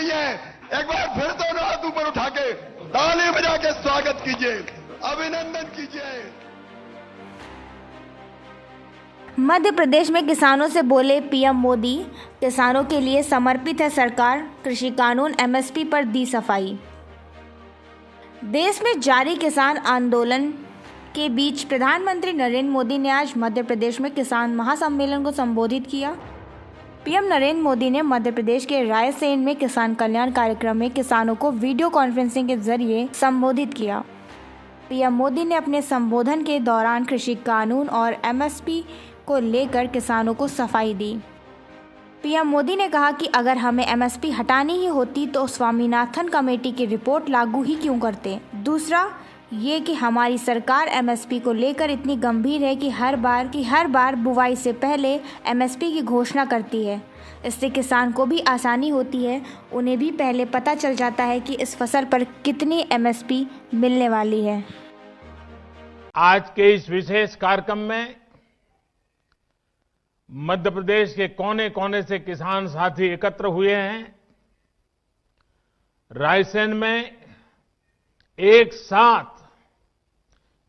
नहीं है। एक बार फिर दोनों हाथ ऊपर उठा के ताली बजा के स्वागत कीजिए, अभिनंदन कीजिए। मध्य प्रदेश में किसानों से बोले पीएम मोदी, किसानों के लिए समर्पित है सरकार, कृषि कानून एमएसपी पर दी सफाई। देश में जारी किसान आंदोलन के बीच प्रधानमंत्री नरेंद्र मोदी ने आज मध्य प्रदेश में किसान महासम्मेलन को संबोधित किया। पीएम नरेंद्र मोदी ने मध्य प्रदेश के रायसेन में किसान कल्याण कार्यक्रम में किसानों को वीडियो कॉन्फ्रेंसिंग के जरिए संबोधित किया। पीएम मोदी ने अपने संबोधन के दौरान कृषि कानून और एमएसपी को लेकर किसानों को सफाई दी। पीएम मोदी ने कहा कि अगर हमें एमएसपी हटानी ही होती तो स्वामीनाथन कमेटी की रिपोर्ट लागू ही क्यों करते। दूसरा ये कि हमारी सरकार एमएसपी को लेकर इतनी गंभीर है कि हर बार बुवाई से पहले एमएसपी की घोषणा करती है। इससे किसान को भी आसानी होती है, उन्हें भी पहले पता चल जाता है कि इस फसल पर कितनी एमएसपी मिलने वाली है। आज के इस विशेष कार्यक्रम में मध्य प्रदेश के कोने कोने से किसान साथी एकत्र हुए हैं। रायसेन में एक साथ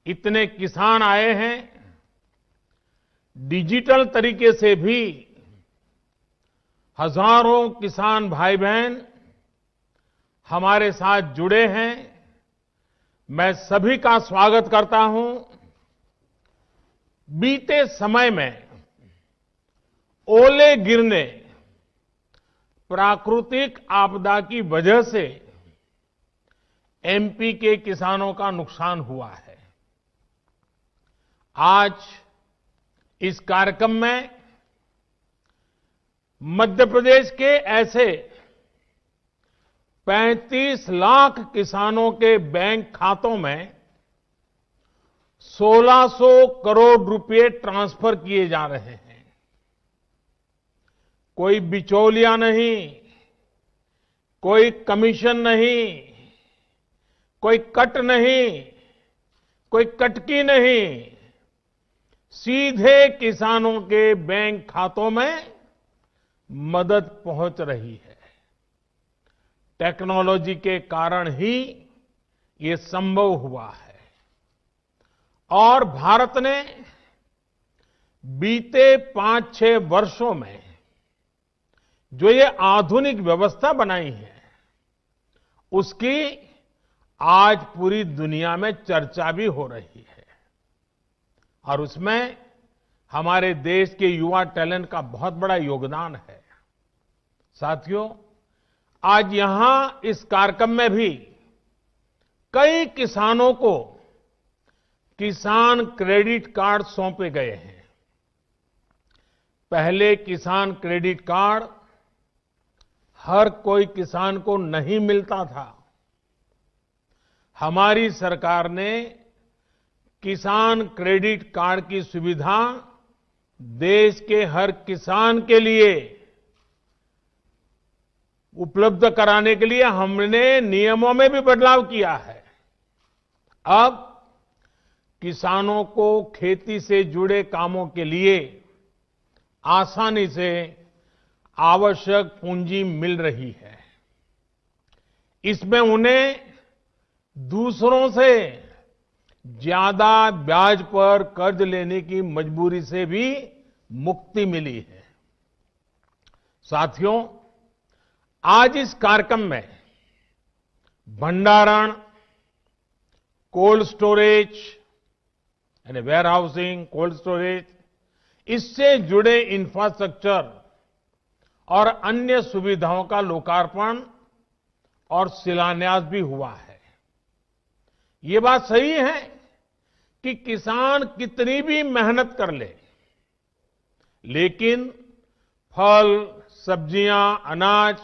इतने किसान आए हैं। डिजिटल तरीके से भी हजारों किसान भाई बहन हमारे साथ जुड़े हैं। मैं सभी का स्वागत करता हूं। बीते समय में ओले गिरने, प्राकृतिक आपदा की वजह से एमपी के किसानों का नुकसान हुआ है। आज इस कार्यक्रम में मध्य प्रदेश के ऐसे 35 लाख किसानों के बैंक खातों में 1600 करोड़ रुपए ट्रांसफर किए जा रहे हैं। कोई बिचौलिया नहीं, कोई कमीशन नहीं, कोई कट नहीं, कोई कटकी नहीं, सीधे किसानों के बैंक खातों में मदद पहुंच रही है। टेक्नोलॉजी के कारण ही ये संभव हुआ है और भारत ने बीते 5-6 वर्षों में जो ये आधुनिक व्यवस्था बनाई है, उसकी आज पूरी दुनिया में चर्चा भी हो रही है और उसमें हमारे देश के युवा टैलेंट का बहुत बड़ा योगदान है। साथियों, आज यहां इस कार्यक्रम में भी कई किसानों को किसान क्रेडिट कार्ड सौंपे गए हैं। पहले किसान क्रेडिट कार्ड हर कोई किसान को नहीं मिलता था। हमारी सरकार ने किसान क्रेडिट कार्ड की सुविधा देश के हर किसान के लिए उपलब्ध कराने के लिए हमने नियमों में भी बदलाव किया है। अब किसानों को खेती से जुड़े कामों के लिए आसानी से आवश्यक पूंजी मिल रही है। इसमें उन्हें दूसरों से ज्यादा ब्याज पर कर्ज लेने की मजबूरी से भी मुक्ति मिली है। साथियों, आज इस कार्यक्रम में भंडारण, कोल्ड स्टोरेज यानी वेयर हाउसिंग, कोल्ड स्टोरेज, इससे जुड़े इंफ्रास्ट्रक्चर और अन्य सुविधाओं का लोकार्पण और शिलान्यास भी हुआ है। ये बात सही है कि किसान कितनी भी मेहनत कर ले, लेकिन फल, सब्जियां, अनाज,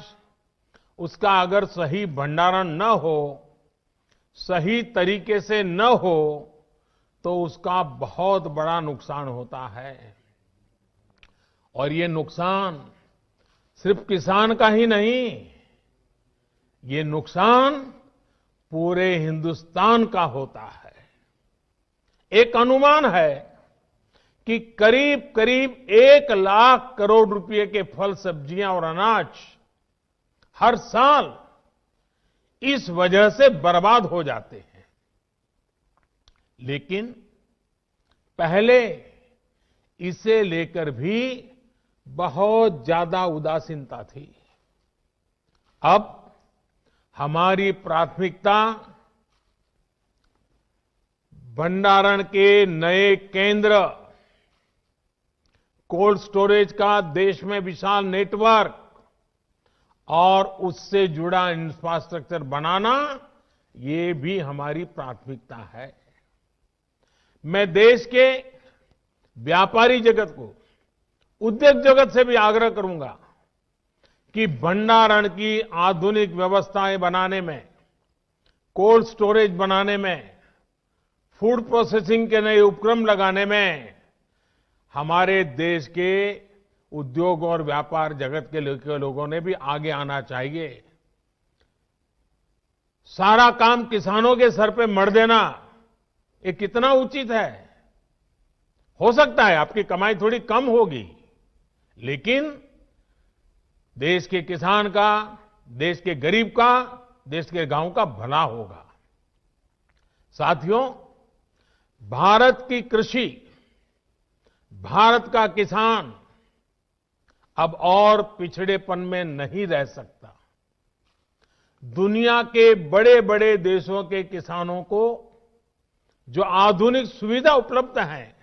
उसका अगर सही भंडारण न हो, सही तरीके से न हो, तो उसका बहुत बड़ा नुकसान होता है। और ये नुकसान सिर्फ किसान का ही नहीं, ये नुकसान पूरे हिंदुस्तान का होता है। एक अनुमान है कि करीब करीब 1 लाख करोड़ रुपए के फल, सब्जियां और अनाज हर साल इस वजह से बर्बाद हो जाते हैं। लेकिन पहले इसे लेकर भी बहुत ज्यादा उदासीनता थी। अब हमारी प्राथमिकता भंडारण के नए केंद्र, कोल्ड स्टोरेज का देश में विशाल नेटवर्क और उससे जुड़ा इंफ्रास्ट्रक्चर बनाना, ये भी हमारी प्राथमिकता है। मैं देश के व्यापारी जगत को, उद्योग जगत से भी आग्रह करूंगा कि भंडारण की आधुनिक व्यवस्थाएं बनाने में, कोल्ड स्टोरेज बनाने में, फूड प्रोसेसिंग के नए उपक्रम लगाने में हमारे देश के उद्योग और व्यापार जगत के लोगों ने भी आगे आना चाहिए। सारा काम किसानों के सर पे मढ़ देना, ये कितना उचित है? हो सकता है आपकी कमाई थोड़ी कम होगी, लेकिन देश के किसान का, देश के गरीब का, देश के गांव का भला होगा। साथियों, भारत की कृषि, भारत का किसान अब और पिछड़ेपन में नहीं रह सकता। दुनिया के बड़े बड़े देशों के किसानों को जो आधुनिक सुविधा उपलब्ध है,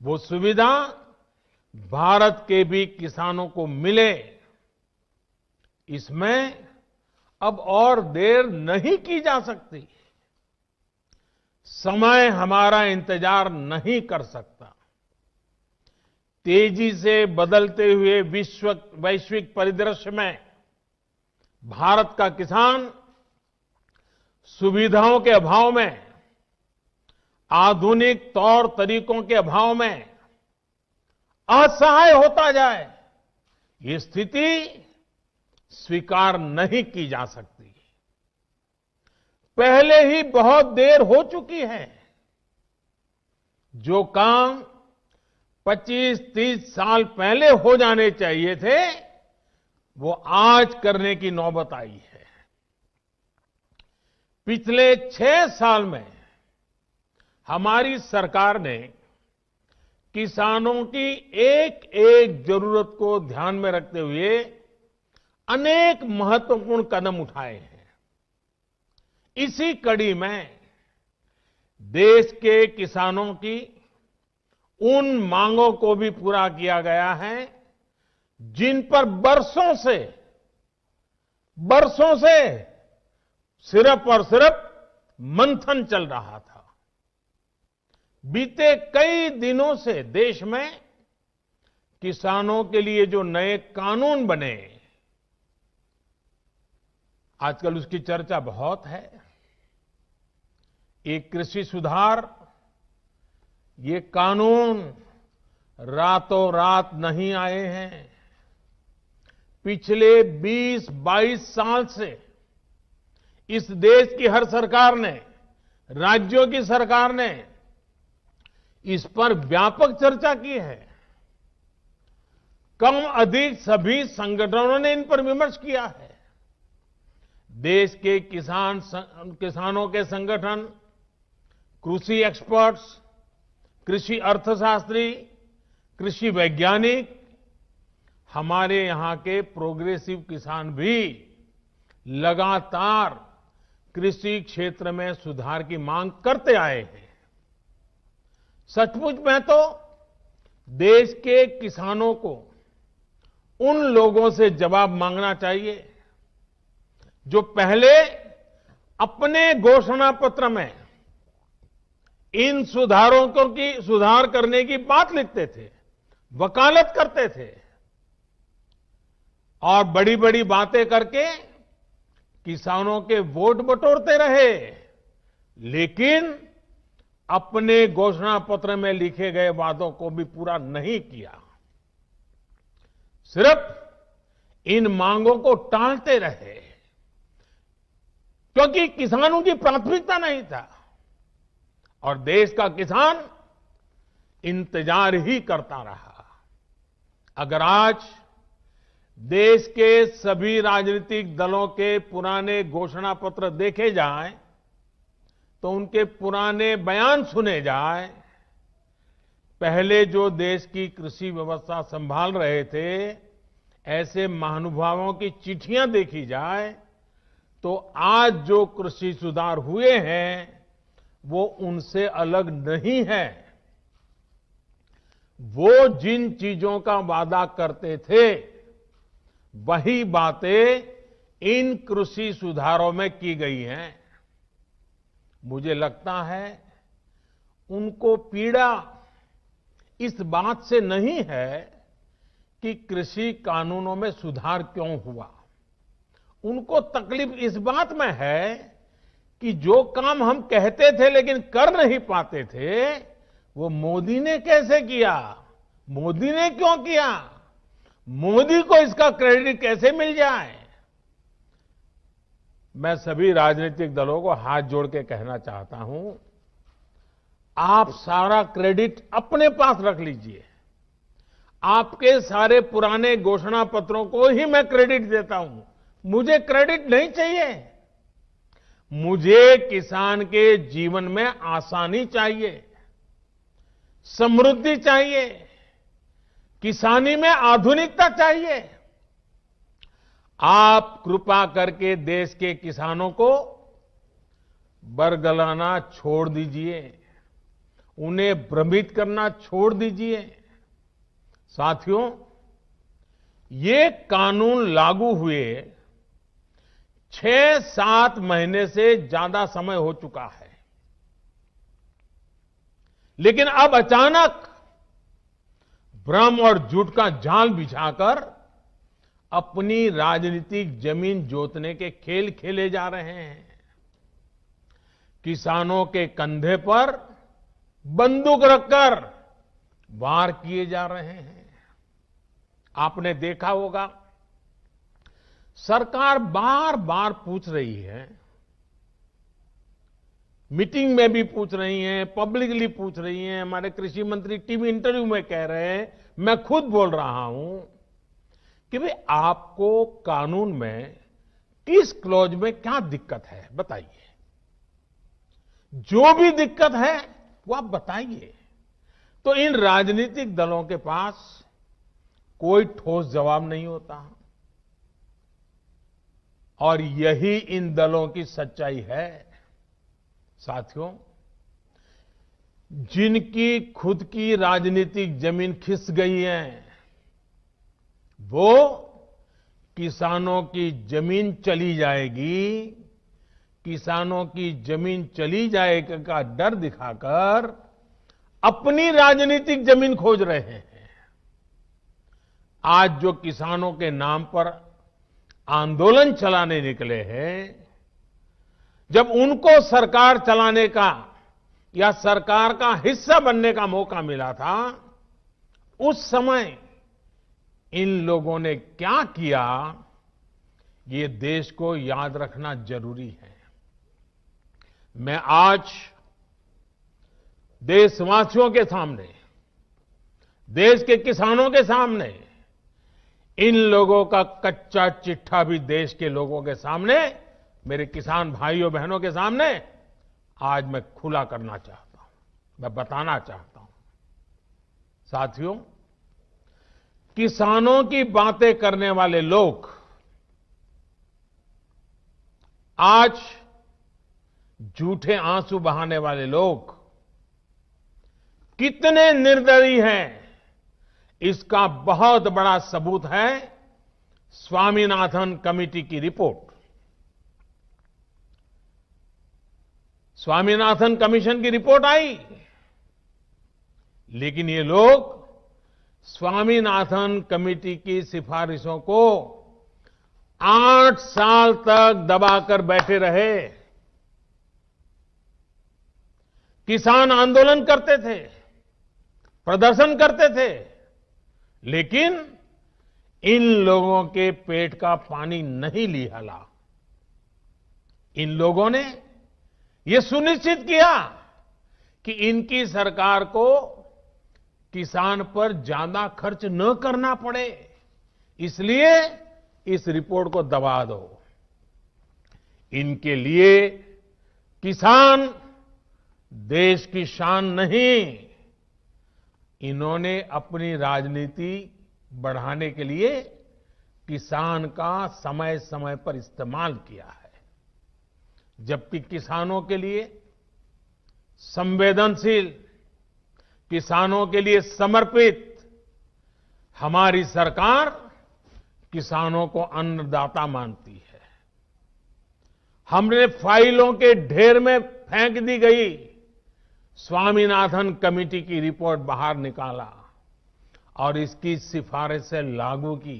वो सुविधा भारत के भी किसानों को मिले, इसमें अब और देर नहीं की जा सकती। समय हमारा इंतजार नहीं कर सकता। तेजी से बदलते हुए वैश्विक परिदृश्य में भारत का किसान सुविधाओं के अभाव में, आधुनिक तौर तरीकों के अभाव में असहाय होता जाए, ये स्थिति स्वीकार नहीं की जा सकती। पहले ही बहुत देर हो चुकी है। जो काम 25-30 साल पहले हो जाने चाहिए थे, वो आज करने की नौबत आई है। पिछले 6 साल में हमारी सरकार ने किसानों की एक एक जरूरत को ध्यान में रखते हुए अनेक महत्वपूर्ण कदम उठाए हैं। इसी कड़ी में देश के किसानों की उन मांगों को भी पूरा किया गया है जिन पर बरसों से सिर्फ और सिर्फ मंथन चल रहा था। बीते कई दिनों से देश में किसानों के लिए जो नए कानून बने, आजकल उसकी चर्चा बहुत है। एक कृषि सुधार, ये कानून रातों रात नहीं आए हैं। पिछले 20-22 साल से इस देश की हर सरकार ने, राज्यों की सरकार ने इस पर व्यापक चर्चा की है। कम अधिक सभी संगठनों ने इन पर विमर्श किया है। देश के किसानों के संगठन, कृषि एक्सपर्ट्स, कृषि अर्थशास्त्री, कृषि वैज्ञानिक, हमारे यहां के प्रोग्रेसिव किसान भी लगातार कृषि क्षेत्र में सुधार की मांग करते आए हैं। सचमुच में तो देश के किसानों को उन लोगों से जवाब मांगना चाहिए जो पहले अपने घोषणा पत्र में इन सुधार करने की बात लिखते थे, वकालत करते थे और बड़ी बड़ी बातें करके किसानों के वोट बटोरते रहे, लेकिन अपने घोषणा पत्र में लिखे गए वादों को भी पूरा नहीं किया। सिर्फ इन मांगों को टालते रहे क्योंकि किसानों की प्राथमिकता नहीं था और देश का किसान इंतजार ही करता रहा। अगर आज देश के सभी राजनीतिक दलों के पुराने घोषणा पत्र देखे जाएं, तो उनके पुराने बयान सुने जाएं, पहले जो देश की कृषि व्यवस्था संभाल रहे थे, ऐसे महानुभावों की चिट्ठियां देखी जाए, तो आज जो कृषि सुधार हुए हैं, वो उनसे अलग नहीं है। वो जिन चीजों का वादा करते थे, वही बातें इन कृषि सुधारों में की गई हैं। मुझे लगता है उनको पीड़ा इस बात से नहीं है कि कृषि कानूनों में सुधार क्यों हुआ। उनको तकलीफ इस बात में है कि जो काम हम कहते थे लेकिन कर नहीं पाते थे, वो मोदी ने कैसे किया, मोदी ने क्यों किया, मोदी को इसका क्रेडिट कैसे मिल जाए। मैं सभी राजनीतिक दलों को हाथ जोड़ के कहना चाहता हूं, आप सारा क्रेडिट अपने पास रख लीजिए। आपके सारे पुराने घोषणा पत्रों को ही मैं क्रेडिट देता हूं, मुझे क्रेडिट नहीं चाहिए। मुझे किसान के जीवन में आसानी चाहिए, समृद्धि चाहिए, किसानी में आधुनिकता चाहिए। आप कृपा करके देश के किसानों को बरगलाना छोड़ दीजिए, उन्हें भ्रमित करना छोड़ दीजिए। साथियों, ये कानून लागू हुए 6-7 महीने से ज्यादा समय हो चुका है, लेकिन अब अचानक भ्रम और झूठ का जाल बिछाकर अपनी राजनीतिक जमीन जोतने के खेल खेले जा रहे हैं। किसानों के कंधे पर बंदूक रखकर वार किए जा रहे हैं। आपने देखा होगा, सरकार बार बार पूछ रही है, मीटिंग में भी पूछ रही है, पब्लिकली पूछ रही है, हमारे कृषि मंत्री टीवी इंटरव्यू में कह रहे हैं, मैं खुद बोल रहा हूं कि भाई आपको कानून में किस क्लॉज में क्या दिक्कत है बताइए। जो भी दिक्कत है वो आप बताइए। तो इन राजनीतिक दलों के पास कोई ठोस जवाब नहीं होता, और यही इन दलों की सच्चाई है। साथियों, जिनकी खुद की राजनीतिक जमीन खिस गई है, वो किसानों की जमीन चली जाएगी, किसानों की जमीन चली जाएगा का डर दिखाकर अपनी राजनीतिक जमीन खोज रहे हैं। आज जो किसानों के नाम पर आंदोलन चलाने निकले हैं, जब उनको सरकार चलाने का या सरकार का हिस्सा बनने का मौका मिला था, उस समय इन लोगों ने क्या किया, ये देश को याद रखना जरूरी है। मैं आज देशवासियों के सामने, देश के किसानों के सामने, इन लोगों का कच्चा चिट्ठा भी देश के लोगों के सामने, मेरे किसान भाइयों बहनों के सामने आज मैं खुला करना चाहता हूं, मैं बताना चाहता हूं। साथियों, किसानों की बातें करने वाले लोग आज झूठे आंसू बहाने वाले लोग कितने निर्दयी हैं, इसका बहुत बड़ा सबूत है स्वामीनाथन कमेटी की रिपोर्ट। स्वामीनाथन कमीशन की रिपोर्ट आई, लेकिन ये लोग स्वामीनाथन कमेटी की सिफारिशों को 8 साल तक दबाकर बैठे रहे। किसान आंदोलन करते थे, प्रदर्शन करते थे, लेकिन इन लोगों के पेट का पानी नहीं लिहला। इन लोगों ने ये सुनिश्चित किया कि इनकी सरकार को किसान पर ज्यादा खर्च न करना पड़े। इसलिए इस रिपोर्ट को दबा दो। इनके लिए किसान देश की शान नहीं, इन्होंने अपनी राजनीति बढ़ाने के लिए किसान का समय समय पर इस्तेमाल किया है। जबकि किसानों के लिए संवेदनशील, किसानों के लिए समर्पित हमारी सरकार किसानों को अन्नदाता मानती है। हमने फाइलों के ढेर में फेंक दी गई स्वामीनाथन कमेटी की रिपोर्ट बाहर निकाला और इसकी सिफारिशें लागू की।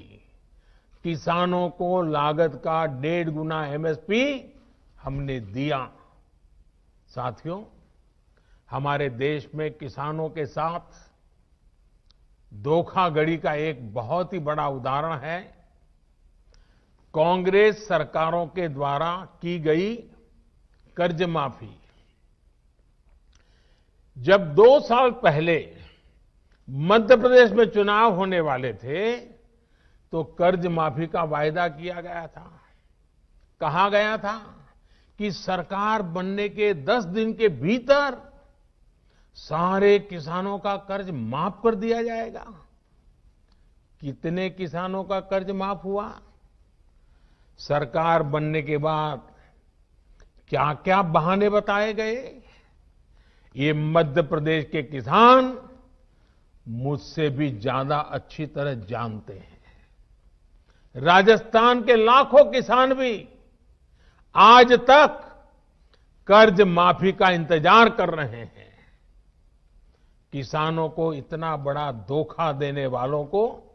किसानों को लागत का 1.5 गुना एमएसपी हमने दिया। साथियों, हमारे देश में किसानों के साथ धोखाधड़ी का एक बहुत ही बड़ा उदाहरण है कांग्रेस सरकारों के द्वारा की गई कर्ज माफी। जब 2 साल पहले मध्य प्रदेश में चुनाव होने वाले थे तो कर्ज माफी का वायदा किया गया था। कहा गया था कि सरकार बनने के 10 दिन के भीतर सारे किसानों का कर्ज माफ कर दिया जाएगा। कितने किसानों का कर्ज माफ हुआ? सरकार बनने के बाद क्या क्या बहाने बताए गए, ये मध्य प्रदेश के किसान मुझसे भी ज्यादा अच्छी तरह जानते हैं। राजस्थान के लाखों किसान भी आज तक कर्ज माफी का इंतजार कर रहे हैं। किसानों को इतना बड़ा धोखा देने वालों को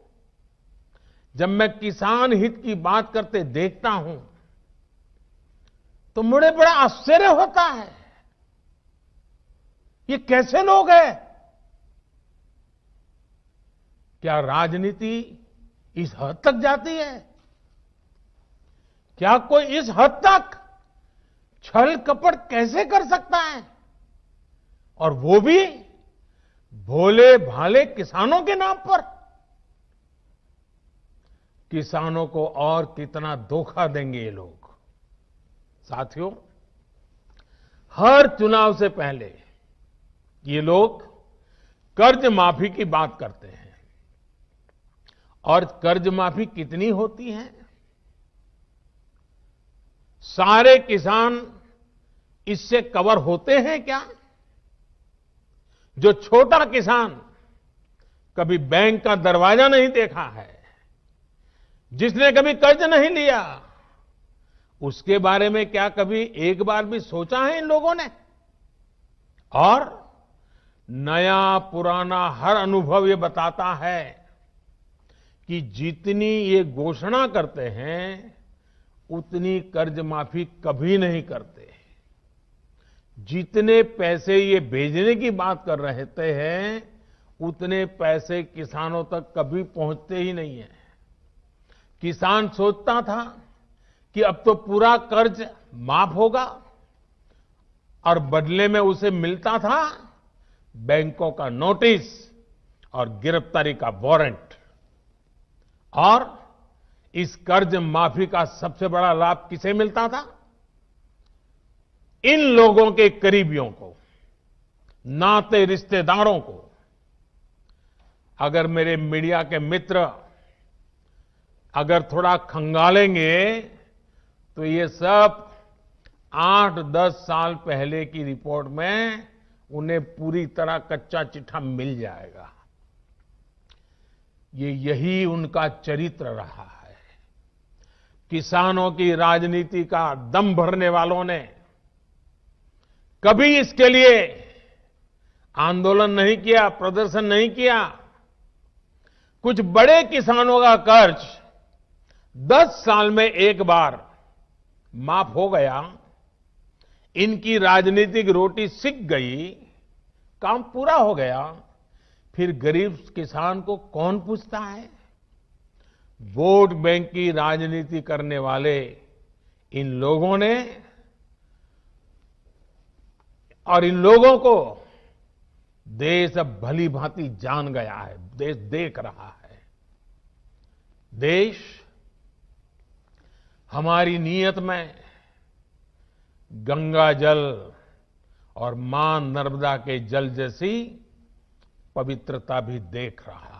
जब मैं किसान हित की बात करते देखता हूं तो मुझे बड़ा आश्चर्य होता है। ये कैसे लोग हैं? क्या राजनीति इस हद तक जाती है? क्या कोई इस हद तक छल कपट कैसे कर सकता है? और वो भी भोले भाले किसानों के नाम पर। किसानों को और कितना धोखा देंगे ये लोग। साथियों, हर चुनाव से पहले ये लोग कर्ज माफी की बात करते हैं। और कर्ज माफी कितनी होती है? सारे किसान इससे कवर होते हैं क्या? जो छोटा किसान कभी बैंक का दरवाजा नहीं देखा है, जिसने कभी कर्ज नहीं लिया, उसके बारे में क्या कभी एक बार भी सोचा है इन लोगों ने? और नया पुराना हर अनुभव ये बताता है कि जितनी ये घोषणा करते हैं उतनी कर्ज माफी कभी नहीं करते। जितने पैसे ये भेजने की बात कर रहे हैं उतने पैसे किसानों तक कभी पहुंचते ही नहीं है। किसान सोचता था कि अब तो पूरा कर्ज माफ होगा और बदले में उसे मिलता था बैंकों का नोटिस और गिरफ्तारी का वारंट। और इस कर्ज माफी का सबसे बड़ा लाभ किसे मिलता था? इन लोगों के करीबियों को, नाते रिश्तेदारों को। अगर मेरे मीडिया के मित्र अगर थोड़ा खंगालेंगे तो ये सब 8-10 साल पहले की रिपोर्ट में उन्हें पूरी तरह कच्चा चिट्ठा मिल जाएगा। यही उनका चरित्र रहा है। किसानों की राजनीति का दम भरने वालों ने कभी इसके लिए आंदोलन नहीं किया, प्रदर्शन नहीं किया। कुछ बड़े किसानों का कर्ज 10 साल में एक बार माफ हो गया, इनकी राजनीतिक रोटी सिक गई, काम पूरा हो गया। फिर गरीब किसान को कौन पूछता है? वोट बैंक की राजनीति करने वाले इन लोगों ने, और इन लोगों को देश अब भली भांति जान गया है, देश देख रहा है। देश हमारी नीयत में गंगा जल और मां नर्मदा के जल जैसी पवित्रता भी देख रहा है।